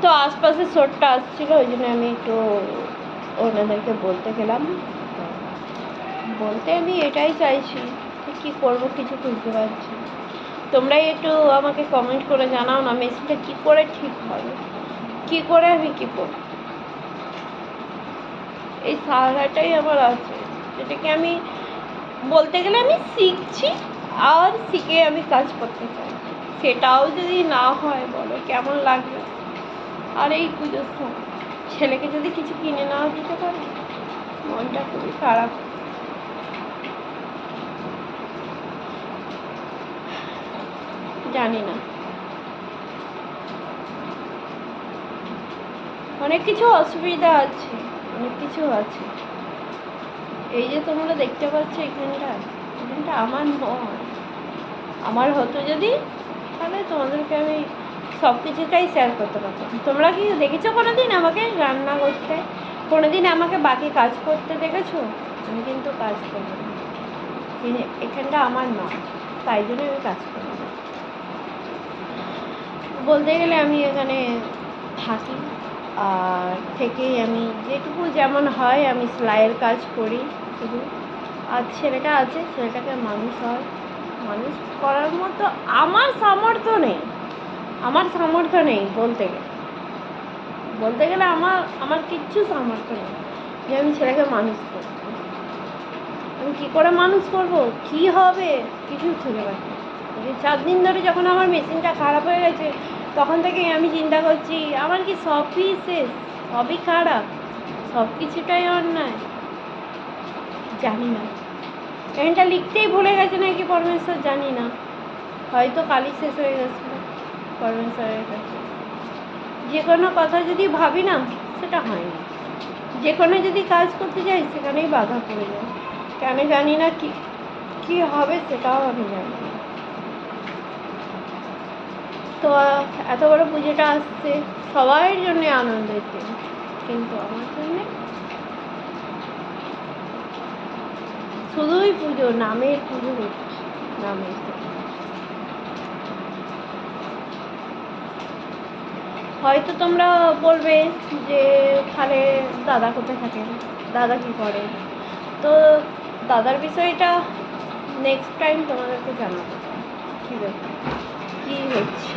তো আশপাশে শোরটা আসছিল, ওই জন্য আমি একটু ওনাদেরকে বলতে গেলাম। বলতে আমি এটাই চাইছি, কী করবো কিছু বুঝতে পারছি। তোমরাই একটু আমাকে কমেন্ট করে জানাও না, মেশিনটা কী করে ঠিক হবে, কী করে আমি কী করব। এই সাহারাটাই আমার আছে, যেটাকে আমি বলতে গেলে আমি শিখছি আর শিখে আমি কাজ করতে চাই। সেটাও যদি না হয় বলো কেমন লাগবে। আর এই পুজোর সময় ছেলেকে যদি কিছু কিনে নাও দিতে পারি, মনটা খুবই খারাপ। জানি না, অনেক কিছু অসুবিধা আছে, অনেক কিছু আছে। এই যে তোমরা দেখতে পাচ্ছ এখানটা আমার নয়। আমার হতো যদি, তাহলে তোমাদেরকে আমি সব কিছুটাই শেয়ার করতে পারতাম। তোমরা কি দেখেছো কোনোদিন আমাকে রান্না করতে? কোনোদিন আমাকে বাকি কাজ করতে দেখেছো? আমি কিন্তু কাজ করব না, এখানটা আমার নয়, তাই জন্য আমি কাজ করব না। বলতে গেলে আমি এখানে থাকি, আর থেকেই আমি যেটুকু যেমন হয় আমি সেলাইয়ের কাজ করি শুধু। আর ছেলেটা আছে, ছেলেটাকে মানুষ করার মতো আমার সামর্থ্য নেই। বলতে গেলে আমার কিচ্ছু সামর্থ্য নেই যে আমি ছেলেকে মানুষ করব। আমি কী করে মানুষ করব, কী হবে, কিছু খুঁজে পাচ্ছি না। 4 দিন ধরে যখন আমার মেশিনটা খারাপ হয়ে গেছে, তখন থেকেই আমি চিন্তা করছি আমার কি সবই শেষ, সবই খারাপ, সব কিছুটাই অন্যায়। জানি না, এখানটা লিখতেই ভুলে গেছে নাকি পরমেশ্বর, জানি না। হয়তো কালই শেষ হয়ে গেছিলো পরমেশ্বরের কাছে। যে কোনো কথা যদি ভাবি না, সেটা হয় না। যে কোনো যদি কাজ করতে যাই, সেখানেই বাধা পড়ে যায়। কেন জানি না, কি হবে সেটাও আমি জানি না। তো এত বড় পুজোটা আসছে, সবার জন্যে আনন্দের দিন, কিন্তু আমার জন্যে শুধুই পুজো, নামের পুজো হচ্ছে, নামের। হয়তো তোমরা বলবে যে তাহলে দাদা কোথায় থাকেন, দাদা কী করে। তো দাদার বিষয়টা নেক্সট টাইম তোমাদেরকে জানাবো কী ব্যাপার, কী হচ্ছে।